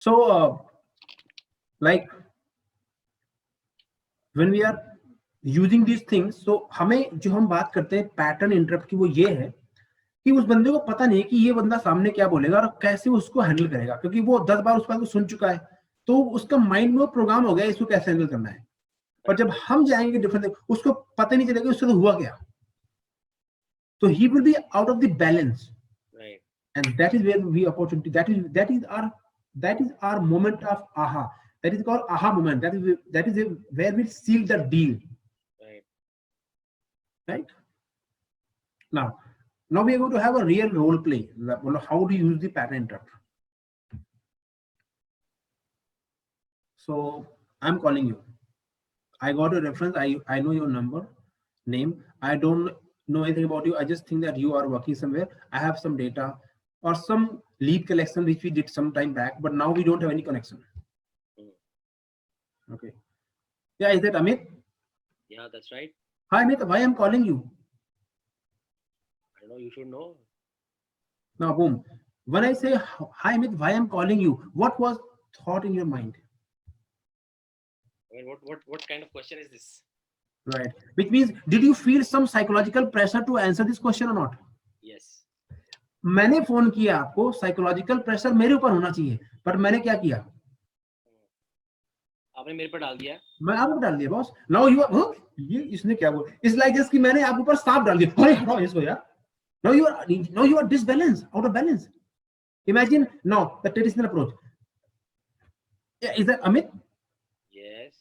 So like when we are using these things, so हमें जो हम बात करते हैं पैटर्न इंटरप्ट की, वो ये है कि उस बंदे को पता नहीं है कि ये बंदा सामने क्या बोलेगा और कैसे उसको हैंडल करेगा, क्योंकि वो 10 बार उस बात को सुन चुका है, तो उसका माइंड में वो प्रोग्राम हो गया इसको कैसे हैंडल करना है। पर जब हम जाएंगे डिफरेंट, उसको पता नहीं चलेगा उससे तो हुआ क्या, तो he will be out of the balance, and that is where we opportunity, that is our moment of aha, that is called aha moment, that is where we seal the deal, right? Now we are going to have a real role play, how to use the pattern interrupt. So I'm calling you, I got a reference, I know your number, name, I don't know anything about you, I just think that you are working somewhere, I have some data or some lead collection which we did some time back, but now we don't have any connection. Okay. Yeah, is that Amit? Yeah, that's right. Hi Amit, why I'm calling you? I don't know, you should know. Now boom, when I say hi Amit, why I'm calling you, what was thought in your mind? I mean, what kind of question is this? Right, which means did you feel some psychological pressure to answer this question or not? Yes. मैंने phone किया आपको, psychological pressure मेरे ऊपर होना चाहिए, पर मैंने क्या किया, आपने मेरे पर डाल दिया। मैं आपको डाल दिया बॉस। नाउ यू आर, ये इसने क्या बोला, इट्स लाइक जस्ट कि मैंने आप ऊपर सांप डाल दिया, अरे हटाओ इसको यार। Now you are disbalance, out of balance. Imagine now the traditional approach. Is that Amit? Yes.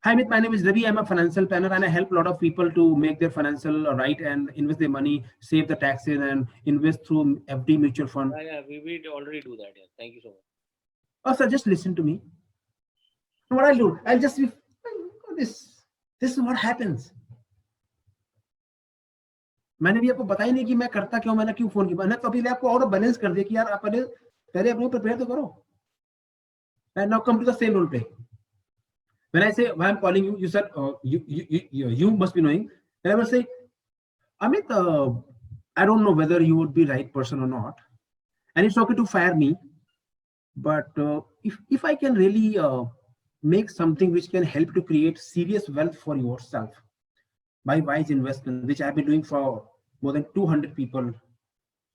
Hi Amit, my name is Ravi. I'm a financial planner and I help a lot of people to make their financial right and invest their money, save the taxes and invest through FD mutual fund. Yeah, we already do that. Yeah. Thank you so much. Oh sir, just listen to me. What I'll do, I'll just be this is what happens. मैंने भी आपको बताया नहीं कि मैं करता क्यों, मैंने क्यों फोन किया, मैंने तो अभी आपको आउट ऑफ बैलेंस कर दिया कि यार आप पहले अपने प्रिपेयर तो करो। And now come to the same role play. When I say why I'm calling you, you said you must be knowing. And I will say, Amit, I don't know whether you would be right person or not, and it's okay to fire me, but if I can really make something which can help to create serious wealth for yourself by wise investment, which I've been doing for more than 200 people,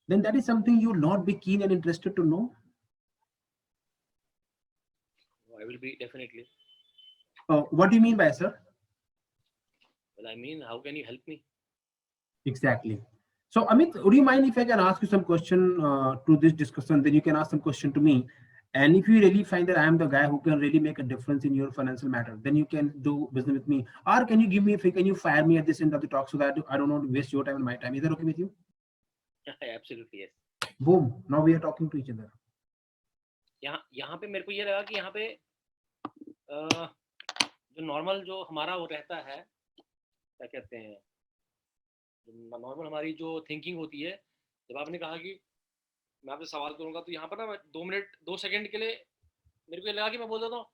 then that is something you will not be keen and interested to know. I will be definitely. What do you mean by sir? Well, I mean, how can you help me? Exactly. So Amit, would you mind if I can ask you some question to this discussion? Then you can ask some question to me. And if you really find that I am the guy who can really make a difference in your financial matter, then you can do business with me. Or can you give me, can you fire me at this end of the talk so that I don't want to waste your time and my time? Is that okay with you? Absolutely yes. Boom. Now we are talking to each other. यहाँ पे मेरे को ये लगा कि यहाँ पे जो नॉर्मल जो हमारा वो रहता है, क्या कहते हैं, नॉर्मल हमारी जो थिंकिंग होती है, जब आपने कहा कि मैं आपसे सवाल करूंगा, तो यहाँ पर ना 2 मिनट 2 सेकंड के लिए मेरे को ये लगा कि मैं बोल देता हूँ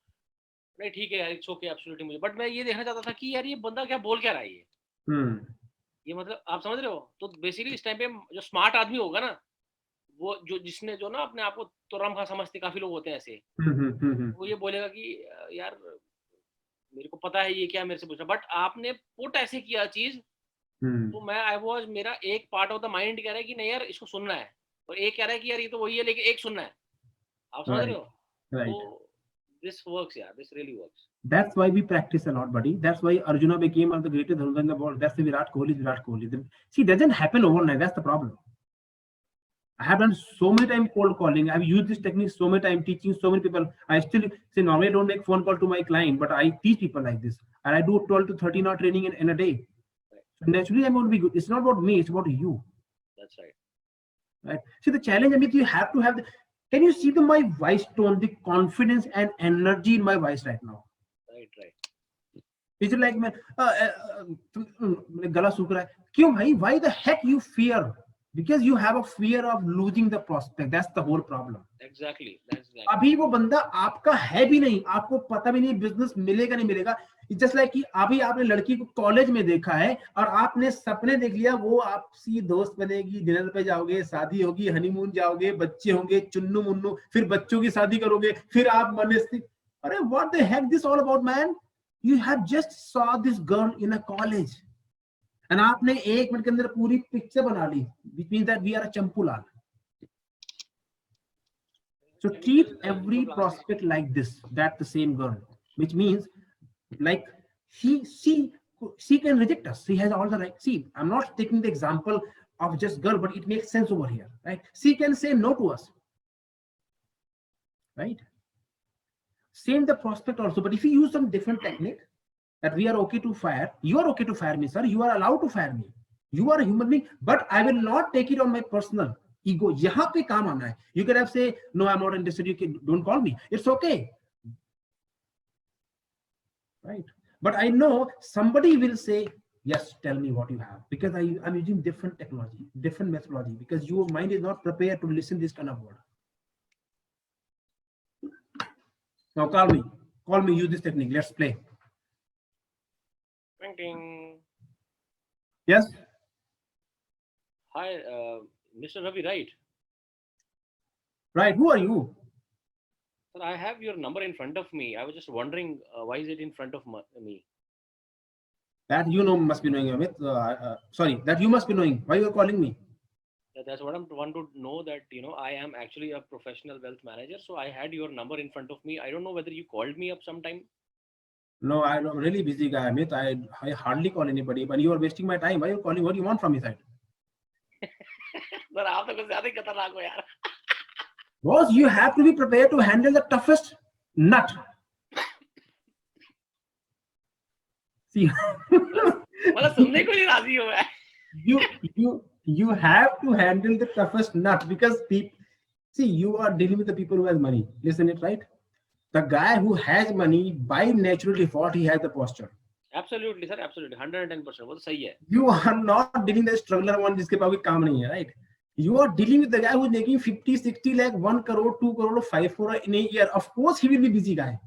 नहीं ठीक है यार, इट्स ओके, एब्सोल्युटली मुझे, बट मैं ये देखना चाहता था कि यार ये बंदा क्या बोल क्या रहा है ये मतलब आप समझ रहे हो। तो बेसिकली इस टाइम पे जो स्मार्ट आदमी होगा ना, वो जो जिसने जो ना अपने आप को तुरम खा समझते, काफी लोग होते हैं ऐसे, वो ये बोलेगा कि यार मेरे को पता है ये क्या मेरे से पूछा, बट आपने पुट ऐसे किया चीज, तो मैं मेरा एक पार्ट ऑफ द माइंड कह रहा है कि नहीं यार इसको सुनना है, और एक कह रहा है कि यार ये तो वही है लेकिन एक सुनना है। आप समझ रहे हो? तो this works, yeah, this really works. That's why we practice a lot, buddy. That's why Arjuna became one of the greatest Dhanurudhar in the world. That's the Virat Kohli. See, it doesn't happen overnight. That's the problem. I have done so many times cold calling. I've used this technique so many times, teaching so many people. I still say normally I don't make phone call to my client, but I teach people like this, and I do 12 to 13 hour training in a day. So naturally, I'm going to be good. It's not about me; it's about you. That's right. Right. See, the challenge, Amit, you have to have the. Can you see my voice tone, the confidence and energy in my voice right now? Right. Is it like मैं गला सूख रहा है? क्यों भाई? Why the heck you fear? Because you have a fear of losing the prospect. That's the whole problem. Exactly. That's exactly. अभी वो बंदा आपका है भी नहीं, आपको पता भी नहीं बिजनेस मिलेगा नहीं मिलेगा. जस्ट लाइक कि अभी आपने लड़की को कॉलेज में देखा है और आपने सपने देख लिया वो आपसी दोस्त बनेगी, डिनर पे जाओगे, शादी होगी, हनीमून जाओगे, बच्चे होंगे, चुन्नू मुन्नू, फिर बच्चों की शादी करोगे, फिर आप मनस्थित. अरे what the heck this all about man. You have just saw this girl in a college and आपने 1 मिनट के अंदर पूरी पिक्चर बना ली, which means that we are a champulal. So treat every prospect like this, that the same girl, which means like she can reject us. She has all the right. See, I'm not taking the example of just girl, but it makes sense over here, right? She can say no to us, right? Same the prospect also, but if you use some different technique, that we are okay to fire, you are okay to fire me, sir, you are allowed to fire me, you are a human being, but I will not take it on my personal ego. यहाँ पे काम आना है. You can have say no, I'm not interested, you can, don't call me, it's okay, right? But I know somebody will say yes, tell me what you have, because I'm using different technology, different methodology, because your mind is not prepared to listen this kind of word. Now call me, use this technique, let's play. Ding. Yes. Hi, Mr. Ravi, right? Right. Who are you? Sir, I have your number in front of me. I was just wondering why is it in front of me? That you know must be knowing, Amit. Sorry, that you must be knowing. Why you are calling me? That's what I want to know. That I am actually a professional wealth manager. So I had your number in front of me. I don't know whether you called me up sometime. No, I'm a really busy guy, Amit. I hardly call anybody, but you are wasting my time. Why are you calling? What do you want from me side? Sir, आप तो कुछ ज़्यादा ही खतरनाक हो यार. Boss, you have to be prepared to handle the toughest nut. See, मतलब सुनने को नहीं राजी हो मैं. you have to handle the toughest nut, because people, see, you are dealing with the people who has money. Listen it, right? The guy who has money, by natural default, he has the posture. Absolutely, sir. Absolutely. 110%. वो तो सही है. You are not dealing with the struggler one जिसके पास कोई काम नहीं है, right? You are dealing with the guy who is making 50, 60 lakh, 1 crore, 2 crore, 5 crore in a year. Of course, he will be busy guy.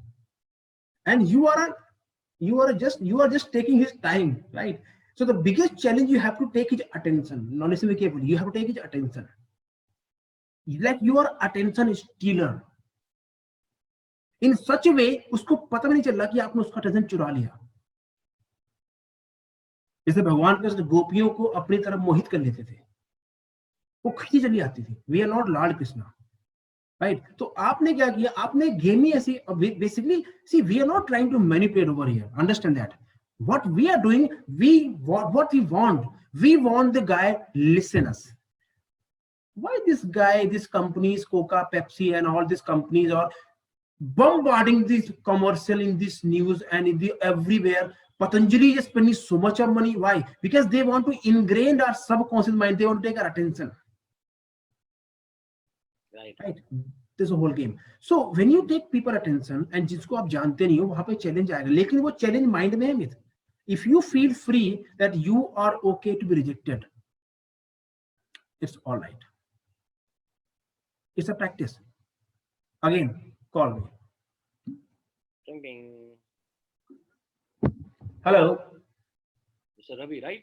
And you are just taking his time, right? So the biggest challenge you have to take his attention. Now listen very carefully. You have to take his attention. Like you are attention stealer. In such a way, उसको पता भी नहीं चल रहा कि आपने उसका attention चुरा लिया. जैसे भगवान कृष्ण गोपियों को अपनी तरफ मोहित कर लेते थे, वो खींची चली आती थी. We are not lord Krishna, right? तो आपने क्या किया, आपने गेम ही ऐसी, basically see we are not trying to manipulate over here, understand that. What we are doing, what we want the guy listen us. Why this guy, these companies, Coca, Pepsi and all these companies are bombarding this commercial in this news and in the everywhere. Patanjali is spending so much of money. Why? Because they want to ingrain our subconscious mind. They want to take our attention. Right? This is a whole game. So when you take people attention and जिसको आप जानते नहीं हो, वहां पे challenge आएगा. लेकिन वो challenge mind में है मित. If you feel free that you are okay to be rejected, it's all right. It's a practice. Again, call me. Ding, ding. Hello. Mr. Ravi, right?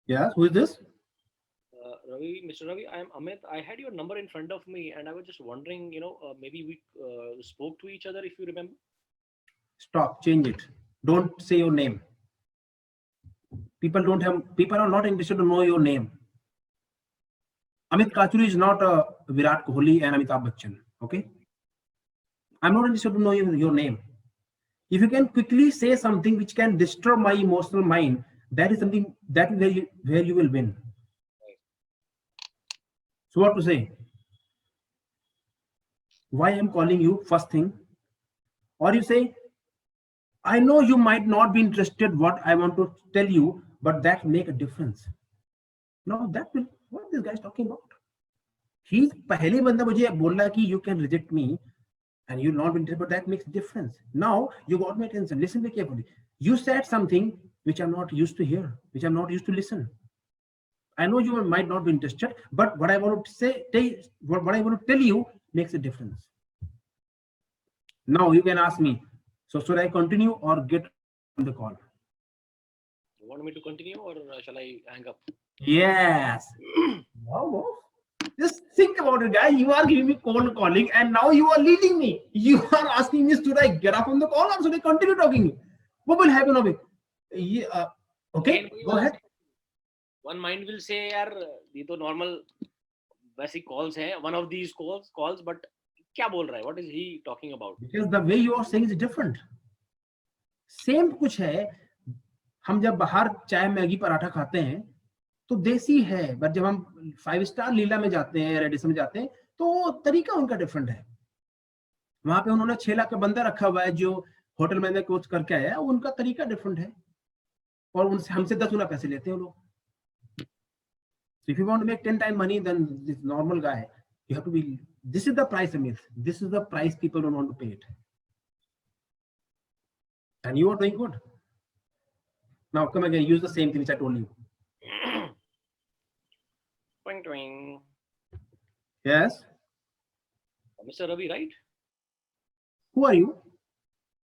Yes, who is this? Mr. Ravi, I am Amit. I had your number in front of me and I was just wondering, maybe we spoke to each other, if you remember. Stop, change it. Don't say your name. People are not interested to know your name. Amit Kachuri is not Virat Kohli and Amitabh Bachchan. Okay? I'm not interested to know your name. If you can quickly say something which can disturb my emotional mind, that is something that is where you will win. So what to say? Why I'm calling you first thing? Or you say, I know you might not be interested what I want to tell you, but that make a difference. No, that will, what this guy is talking about? He's पहले बंदा मुझे बोल रहा है कि you can reject me and you'll not be interested, but that makes a difference. Now you got my attention. Listen very carefully. You said something which I'm not used to hear, which I'm not used to listen. I know you might not be interested, but what I want to say, what I want to tell you makes a difference. Now you can ask me, so should I continue or get on the call? You want me to continue or shall I hang up? Yes. Wow. Just think about it, guys. You are giving me cold calling, and now you are leading me. You are asking me, should I get up on the call or should I continue talking? What will happen of it? Okay, Again, go ahead. One mind will say, यार ये तो normal वैसी calls हैं, one of these calls, but क्या बोल रहा है? What is he talking about? Because the way you are saying is different. Same कुछ है. हम जब बाहर चाय मैगी पराठा खाते हैं तो देसी है, बट जब हम 5 स्टार लीला में जाते हैं, रेडिसन में जाते हैं, तो तरीका उनका डिफरेंट है. वहां पे उन्होंने 6 लाख का बंदा रखा हुआ है जो होटल मैनेजर कोच करके आया है, उनका तरीका डिफरेंट है और उनसे हमसे 10 गुना पैसे लेते हैं वो लोग. If you want to make 10 times money than this normal guy, you have to be. This is the price, Amit. This is the price people don't want to pay it. And you are doing good. Now come again, use the same thing which I told you. Twing, twing. Yes. Mr. Ravi, right? Who are you?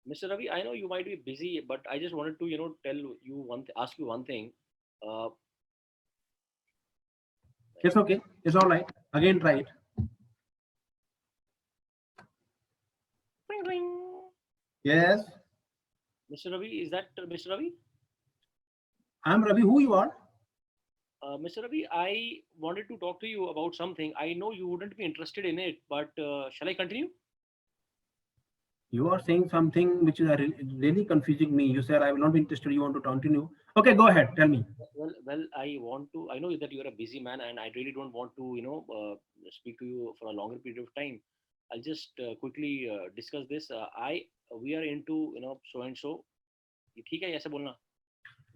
Mr. Ravi, I know you might be busy, but I just wanted to, tell you ask you one thing. It's okay. It's all right. Again, try it. Twing, twing. Yes. Mr. Ravi, is that Mr. Ravi? I'm Ravi. Who you are? Mr. Ravi, I wanted to talk to you about something. I know you wouldn't be interested in it, but shall I continue? You are saying something which is really confusing me. You said I will not be interested. You want to continue? Okay, go ahead. Tell me. Well, I know that you are a busy man, and I really don't want to, speak to you for a longer period of time. I'll just quickly discuss this. We are into, so and so. ठीक है ऐसे बोलना.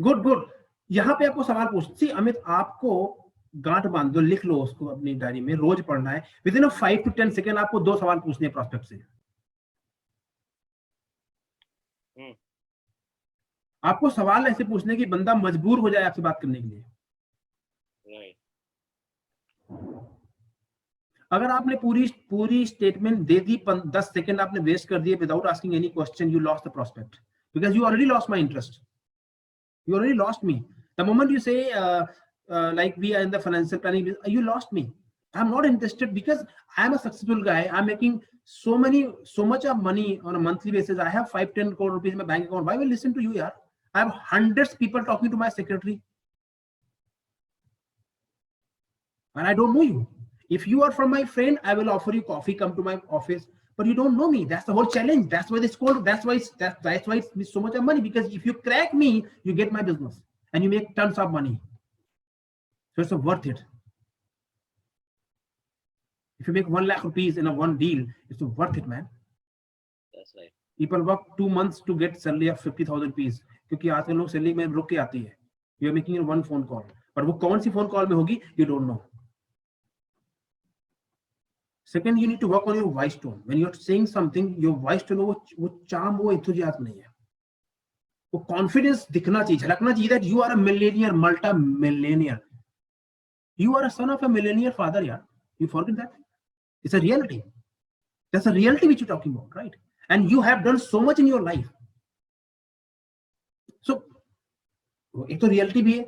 Good, good. यहाँ पे आपको सवाल पूछती अमित, आपको गांठ बांध दो, लिख लो उसको अपनी डायरी में, रोज पढ़ना है. विद इन 5 to 10 सेकेंड आपको 2 सवाल पूछने हैं प्रोस्पेक्ट से. आपको सवाल ऐसे पूछने की बंदा मजबूर हो जाए आपसे बात करने के लिए. अगर आपने पूरी स्टेटमेंट दे दी, 10 सेकंड आपने वेस्ट कर दिए without asking any question, you lost the prospect because you already lost my interest. You already lost me. The moment you say like we are in the financial planning, you lost me. I'm not interested because I'm a successful guy. I'm making so much of money on a monthly basis. I have 5-10 crore rupees in my bank account. Why will I listen to you, yaar? I have hundreds of people talking to my secretary, and I don't know you. If you are from my friend, I will offer you coffee. Come to my office. But you don't know me. That's the whole challenge. That's why it's called. That's why it's so much of money. Because if you crack me, you get my business and you make tons of money. So it's worth it. If you make 1 lakh rupees in a one deal, it's worth it, man. That's right. People work 2 months to get salary of 50,000 rupees. क्योंकि आजकल लोग salary में रुक के आती है. You are making one phone call. पर वो कौन सी phone call में होगी? You don't know. Second, you need to work on your voice tone. When you're saying something, your voice tone, वो charm, वो enthusiasm नहीं है. वो confidence दिखना चाहिए, झलकना चाहिए that you are a millionaire, multi-millionaire. You are a son of a millionaire father, यार. You forget that? It's a reality. That's a reality which you're talking about, right? And you have done so much in your life. So, एक तो reality भी है.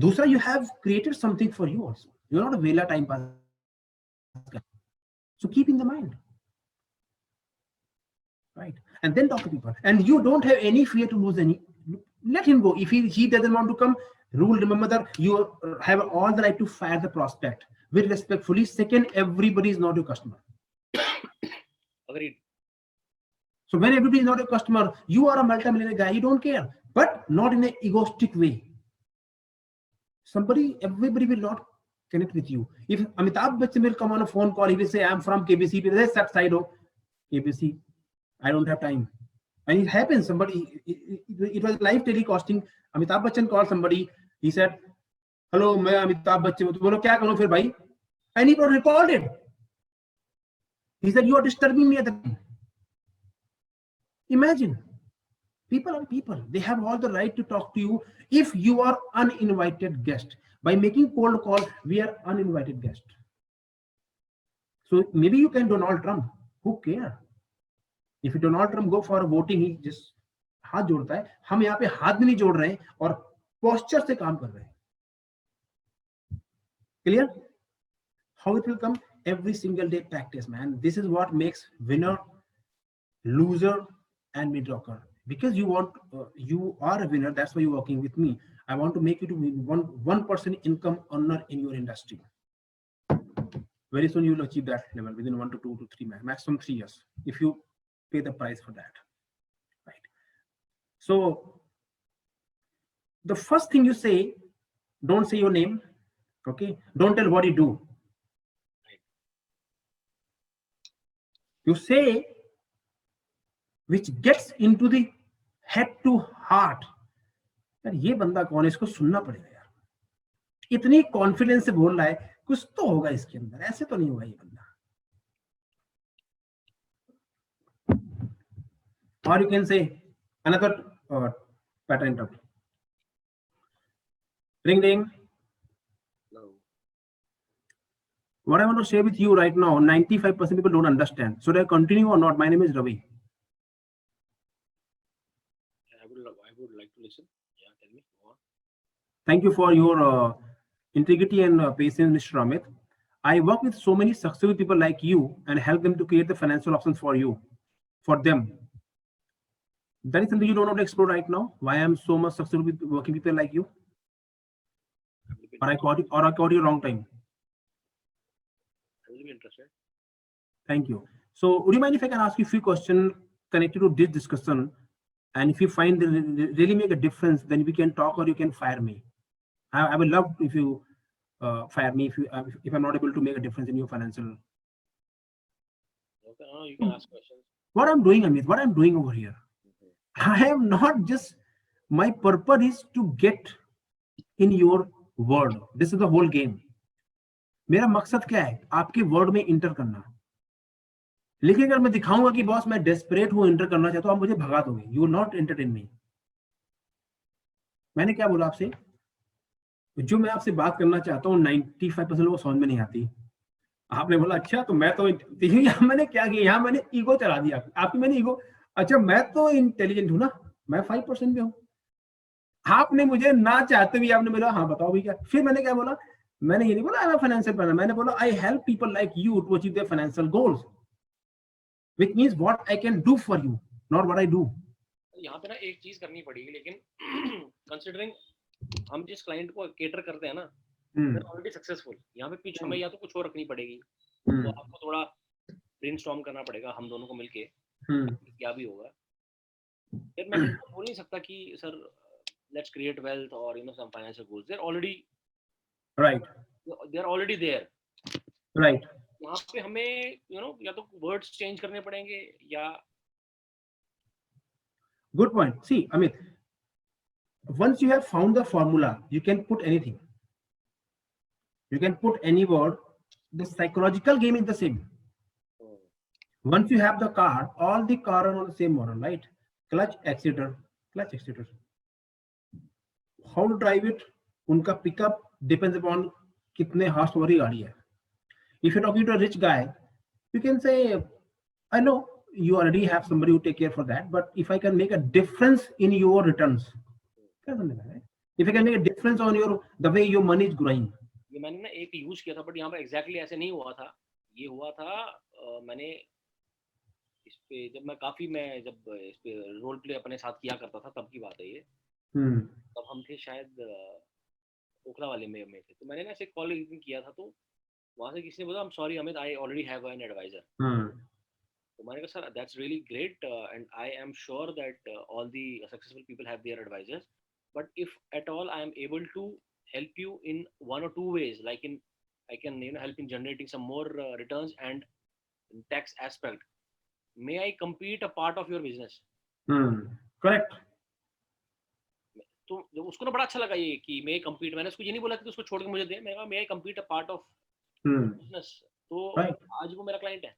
दूसरा, you have created something for you also. You're not a vela time pass. So keep in the mind, right? And then talk to people. And you don't have any fear to lose any. Let him go. If he doesn't want to come, remember that you have all the right to fire the prospect with respectfully. Second, everybody is not your customer. Agreed. So when everybody is not your customer, you are a multi-millionaire guy. You don't care, but not in an egoistic way. Everybody will not connect with you. If Amitabh Bachchan will come on a phone call, he will say, I'm from KBC. People say, that side of KBC, I don't have time. And it happens. It was live telecasting. Amitabh Bachchan called somebody. He said, hello, मैं Amitabh Bachchan. तो बोलो क्या करूं फिर भाई? And he got recorded. He said, you are disturbing me at the time. Imagine. People are people. They have all the right to talk to you if you are uninvited guest. By making cold call, we are uninvited guest. So maybe you can Donald Trump. Who care? If Donald Trump go for voting, he just हाथ जोड़ता है. हम यहाँ पे हाथ भी नहीं जोड़ रहे हैं और posture से काम कर रहे हैं. Clear? How it will come? Every single day practice, man. This is what makes winner, loser, and mediocre. Because you are a winner. That's why you're working with me. I want to make you to be 1% income earner in your industry. Very soon you will achieve that level within 1 to 2 to 3 maximum 3 years if you pay the price for that. Right. So the first thing you say, don't say your name. Okay. Don't tell what you do. You say which gets into the head to heart. यार ये बंदा कौन है, इसको सुनना पड़ेगा यार. इतनी कॉन्फिडेंस से बोल रहा है, कुछ तो होगा इसके अंदर, ऐसे तो नहीं होगा ये बंदा. Or you can say another pattern term. Ring ring. No. What I want to share with you right now, 95% people don't understand. Should I continue or not? My name is Ravi. I would like to listen. Yeah, tell me. Go on. Thank you for your integrity and patience, Mr. Amit. I work with so many successful people like you and help them to create the financial options for you, for them. That is something you don't want to explore right now. Why I am so much successful with working with people like you? Or I caught you wrong time. I will be interested. Thank you. So would you mind if I can ask you a few questions connected to this discussion? And if you find they really make a difference, then we can talk or you can fire me. I would love if you fire me if I'm not able to make a difference in your financial. Okay, no, you can ask questions. What I'm doing, Amit, what I'm doing over here, I am not just, my purpose is to get in your world. This is the whole game. मेरा मकसद क्या है? आपके word में inter करना. लेकिन अगर मैं दिखाऊंगा कि बॉस मैं डेस्परेट हूं, इंटर करना चाहता हूं, आप मुझे भगा दोगे. You will not entertain me. मैंने क्या बोला आपसे? जो मैं आपसे बात करना चाहता हूँ 95% लोगों को समझ में नहीं आती. आपने बोला अच्छा, तो मैं तो यहाँ मैंने क्या किया, यहाँ मैंने ईगो चला दिया आपकी. मैंने ईगो, अच्छा मैं तो इंटेलिजेंट हूं ना, मैं 5% पे हूँ. आपने मुझे ना चाहते हुए आपने बोला हाँ बताओ भी क्या. फिर मैंने क्या बोला? मैंने ये नहीं बोला I am a financial planner. मैंने बोला I help people like you to achieve their financial goals, which means what I can do for you, not what I do. यहाँ पे ना एक चीज करनी पड़ेगी, लेकिन कंसिडरिंग हम जिस क्लाइंट को केटर करते हैं ना, ऑलरेडी सक्सेसफुल, यहाँ पे पीछे हमें या तो कुछ और रखनी पड़ेगी, तो आपको थोड़ा ब्रेनस्टॉर्म करना पड़ेगा हम दोनों को मिलके, क्या भी होगा. फिर मैं बोल नहीं सकता कि सर लेट्स क्रिएट वेल्थ और you know some financial goals. They are already right, they are already there. Right. यहाँ पे हमें यू नो या तो वर्ड्स चेंज करने पड़ेंगे या. Good point. See, Amit, once you have found the formula, you can put anything. You can put any word. The psychological game is the same. Once you have the car, all the car are on the same model, right? Clutch, accelerator, clutch, accelerator. How to drive it? उनका pickup depends upon कितने horse वाली गाड़ी है. If you're talking to a rich guy, you can say, I know you already have somebody who take care for that, but if I can make a difference in your returns, if I can make a difference on your the way your money is growing. ये मैंने ना एक use किया था, but यहाँ पे exactly ऐसे नहीं हुआ था. ये हुआ था मैंने इस पे जब इस पे रोल प्ले अपने साथ किया करता था, तब की बात है ये. तब हम थे शायद ओखला वाले में थे, तो मैंने ना ऐसे कॉल किया था, तो वहां से किसी ने बोला I am sorry Amit, I already have an advisor. तो मैंने कहा sir that's really great and I am sure that all the successful people have their advisors, but if at all I am able to help you in 1 or 2 ways, like I can help in generating some more returns and tax aspect, may I compete a part of your business? Correct. तो उसको ना बड़ा अच्छा लगा ये कि may I compete. मैंने उसको ये नहीं बोला कि उसको छोड़ के मुझे दे, मैं कहा may I compete a part of business. तो आज वो मेरा क्लाइंट है.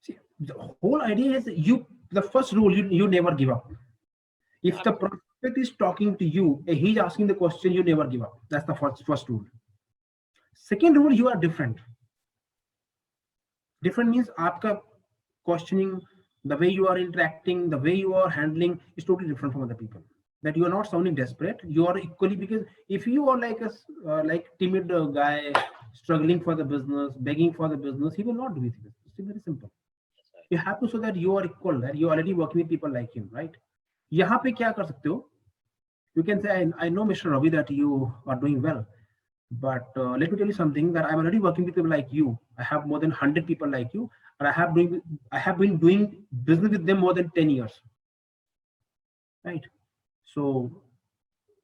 See, the whole idea is the first rule, you never give up. If the prospect prospect is talking to you and he's asking the question, you never give up. That's the first rule. Second rule, you are different. Different means aapka questioning, the way you are interacting, the way you are handling is totally different from other people. That you are not sounding desperate, you are equally, because if you are like a like timid guy struggling for the business, begging for the business, he will not do it. It's very simple. You have to show that you are equal, that you are already working with people like him, right? यहाँ पे क्या कर सकते हो? You can say, I know Mr. Ravi that you are doing well, but let me tell you something, that I'm already working with people like you. I have more than 100 people like you, and I have been doing business with them more than 10 years, right? So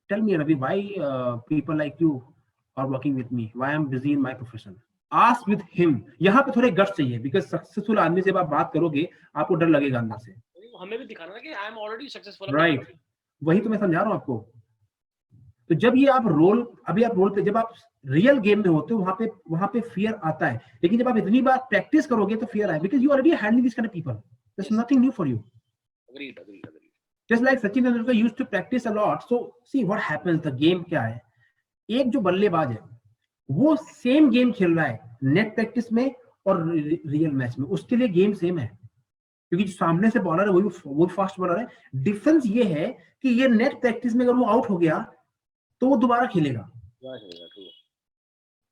tell me, Ravi, why people like you are working with me? Why I'm busy in my profession? Ask with him. यहाँ पे थोड़े guts चाहिए, because successful आदमी से जब आप बात करोगे आपको डर लगेगा अंदर से. हमें भी दिखाना कि I am already successful. Right, वही तो मैं समझा रहा हूँ आपको. तो जब ये आप अभी आप रोल पे, जब आप रियल गेम में होते हो, वहां पे फियर आता है. लेकिन जब आप इतनी बार प्रैक्टिस करोगे तो फियर आए, because you already handling this kind of people. There is nothing new for you. Agreed. Just like Sachin Tendulkar used to practice a lot. So see what happens. The game क्या है? एक जो बल्लेबाज है वो same game खेल रहा है नेट प्रैक्टिस में और रियल मैच में. उसके लिए गेम सेम है, क्योंकि जो सामने से बॉलर है वो फास्ट बॉलर है. डिफरेंस ये है कि ये नेट प्रैक्टिस में अगर वो आउट हो गया तो वो दोबारा खेलेगा.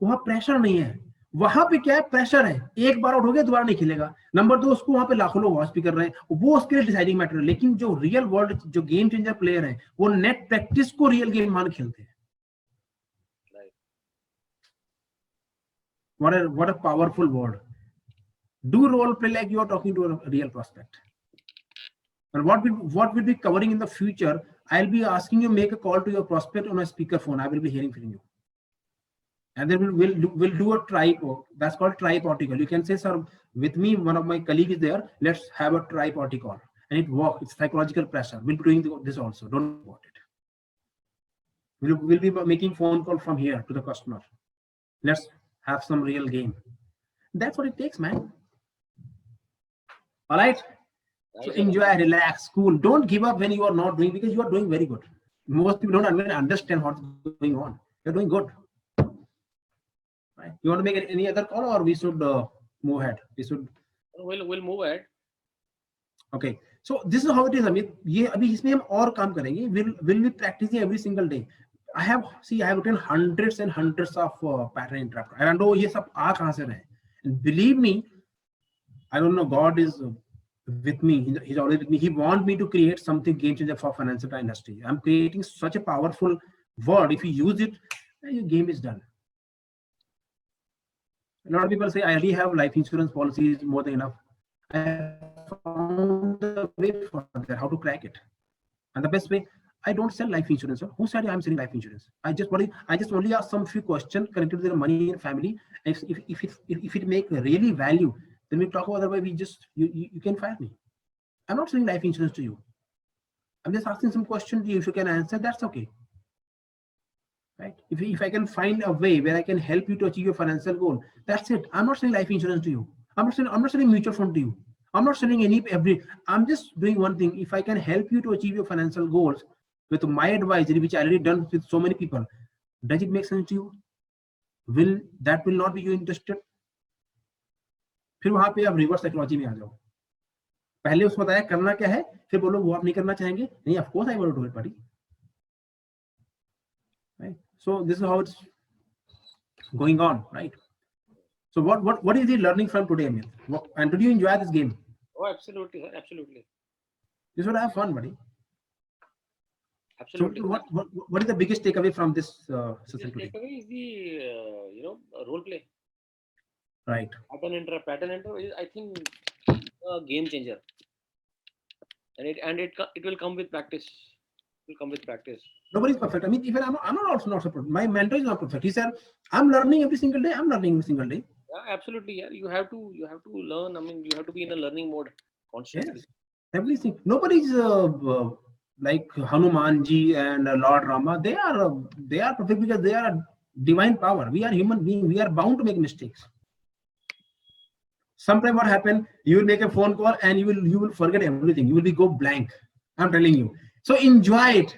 वहां प्रेशर नहीं है. वहां पे क्या है? प्रेशर है. एक बार आउट हो गया दोबारा नहीं खेलेगा. नंबर 2, उसको वहां पे लाखों लोग वॉच भी कर रहे हैं, वो उसके लिए डिसाइडिंग मैटर है. लेकिन जो रियल वर्ल्ड, जो गेम चेंजर प्लेयर है, वो नेट प्रैक्टिस को रियल गेम मान खेलते हैं. What a powerful word. Do role play like you are talking to a real prospect. And what we'll be covering in the future, I'll be asking you make a call to your prospect on a speakerphone. I will be hearing from you. And then we'll do a tripod. That's called triparticle. You can say, sir, with me, one of my colleagues is there. Let's have a triparticle. And it works. It's psychological pressure. We'll be doing this also. Don't worry about it. We'll be making phone call from here to the customer. Let's have some real game. That's what it takes, man. All right. So enjoy, relax, cool. Don't give up when you are not doing, because you are doing very good. Most people don't even understand what's going on. You're doing good. Right. You want to make any other call, or we should move ahead? We'll move ahead. Okay. So this is how it is, Amit. ये अभी इसमें हम और काम करेंगे. We'll be practicing every single day. I have written hundreds and hundreds of pattern interrupt. I don't know ये सब आ कहाँ से रहे. And believe me, I don't know. God is with me. He's always with me. He wants me to create something game changer for financial industry. I'm creating such a powerful word. If you use it, your game is done. A lot of people say, I already have life insurance policies, more than enough. I found the way for that, how to crack it. And the best way, I don't sell life insurance. Who said I'm selling life insurance? I just only ask some few questions connected to their money and family. If it make really value, then we talk about. Otherwise, you can fire me. I'm not selling life insurance to you. I'm just asking some questions to you. If you can answer, that's okay. Right? If I can find a way where I can help you to achieve your financial goal, that's it. I'm not selling life insurance to you. I'm not selling mutual fund to you. I'm not selling I'm just doing one thing. If I can help you to achieve your financial goals with my advisory, which I already done with so many people, does it make sense to you? Will not be you interested? फिर वहां पे आप reverse psychology में आ जाओ. पहले उसको बताया करना क्या है, फिर बोलो वो आप नहीं करना चाहेंगे. नहीं, of course I want to do it, buddy. Right? So this is how it's going on, right? So what is he learning from today, Amit? And did you enjoy this game? Oh, absolutely, sir. Absolutely. You should have fun, buddy. Absolutely. So what is the biggest takeaway from this session today? Takeaway is the role play. Right. Pattern enter is, I think, a game changer. And it will come with practice. It will come with practice. Nobody's perfect. I mean, even I'm also not so perfect. My mentor is not perfect. He said, I'm learning every single day. Yeah, absolutely. Yeah, you have to learn. I mean, you have to be in a learning mode constantly. Yes. Everything. Nobody's like Hanuman ji and Lord Rama. They are perfect because they are a divine power. We are human beings. We are bound to make mistakes. Sometimes what happens, you will make a phone call and you will forget everything. You will go blank. I'm telling you. So enjoy it.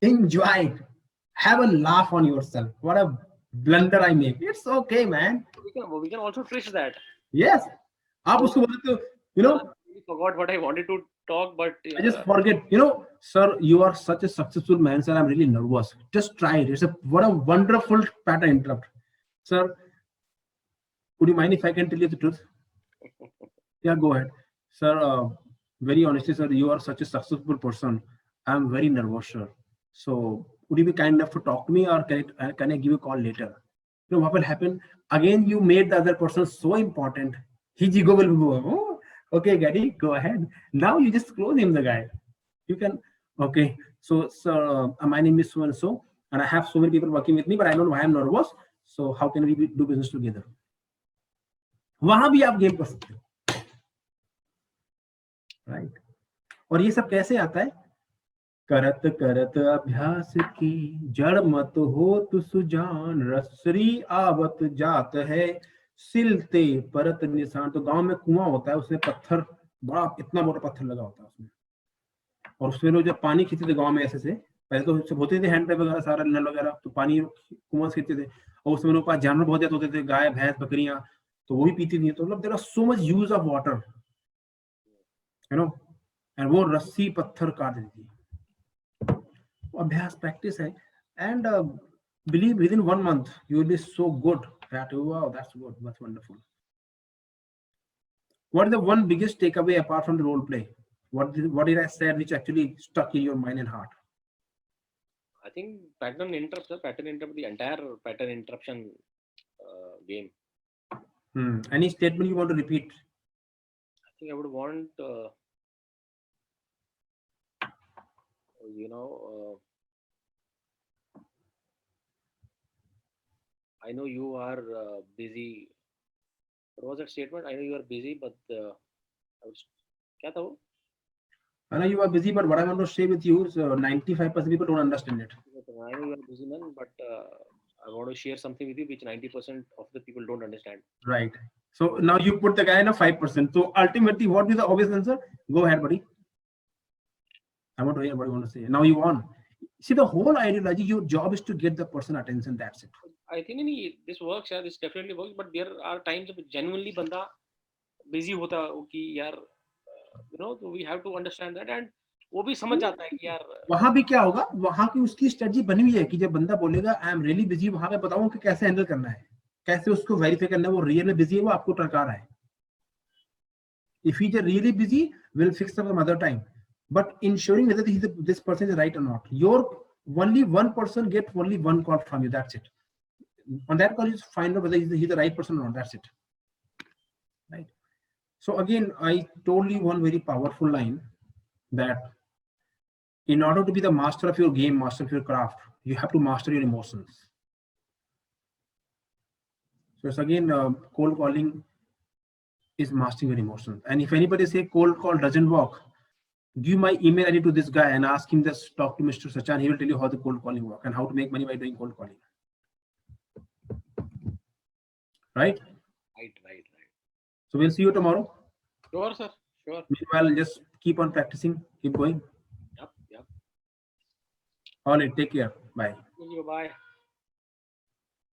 enjoy it, have a laugh on yourself. What a blunder I make. It's okay, man. We can also twist that. Yes. आप So, उसको बोलते हो, you know, I really forgot what I wanted to talk, but I just forget, you know, sir, you are such a successful man, sir. I'm really nervous. Just try it. It's a what a wonderful pattern interrupt. Sir, would you mind if I can tell you the truth? Yeah, go ahead. Sir, very honestly, sir, you are such a successful person. I'm very nervous, sir. So, would you be kind enough to talk to me, or can I give you a call later? You know what will happen? Again, you made the other person so important. His ego will go, oh, okay, Gary, go ahead. Now you just close him, the guy. You can, okay. So, sir, my name is so and so, and I have so many people working with me, but I don't know why I'm nervous. So, how can we do business together? वहां भी आप game कर सकते हो, right? और ये सब कैसे आता है? करत करत अभ्यास की जड़ मत हो तु सुजान, रसरी आवत जात है सिलते परत निशान। तो गांव में कुआं होता है, उसमें पत्थर, बड़ा इतना मोटा पत्थर लगा होता है उसमें, और उसमें लोग जब पानी खींचते थे गांव में ऐसे से, पहले तो सब होते थे हैंड पाइप वगैरह सारा नल वगैरह, तो पानी कुआं से खींचते थे, और उसमें लोग पास जानवर बहुत ज्यादा होते थे, गाय भैंस बकरियां, तो वो भी पीती थी। तो मतलब there are so much use of water, you know, and वो रस्सी पत्थर काट देती थी। अभ्यास प्रैक्टिस है, and believe within 1 month you will be so good that wow, that's good, that's wonderful. What is the one biggest takeaway apart from the role play? What did I say which actually stuck in your mind and heart? I think pattern interrupt, the entire pattern interruption game. Any statement you want to repeat? I think I would want, I know you are busy. What was that statement? I know you are busy, but क्या था वो? I know you are busy, but what I want to share with you is 95% people don't understand it. I know you are busy, man, but I want to share something with you which 90% of the people don't understand. Right. So now you put the guy in a 5%. So ultimately, what is the obvious answer? Go ahead, buddy. I want to hear what you want to say. Now you won. See, the whole ideology, your job is to get the person attention. That's it. I think this works, yeah. This definitely works. But there are times when genuinely banda busy hota कि यार, so we have to understand that, and वो भी समझ जाता है कि यार वहां भी क्या होगा, वहां की उसकी स्ट्रेटजी बनी हुई है कि जब बंदा बोलेगा आई एम रियली बिजी, वहां पे बताऊं कि कैसे हैंडल करना है, कैसे उसको वेरीफाई करना है वो रियल में बिजी है, वो आपको टरका रहा है. If he is really busy, we'll fix up some other time. But ensuring whether this person is right or not, your only one person get only one call from you. That's it. On that call, you find out whether he's the right person or not. That's it. Right. So again, I told you one very powerful line that in order to be the master of your game, master of your craft, you have to master your emotions. So it's again, cold calling is mastering your emotions. And if anybody say cold call doesn't work, give my email ID to this guy and ask him just talk to Mr. Sachan. He will tell you how the cold calling work and how to make money by doing cold calling. Right? Right. So we'll see you tomorrow. Sure, sir. Sure. Meanwhile, just keep on practicing. Keep going. Yep. All right. Take care. Bye. Bye.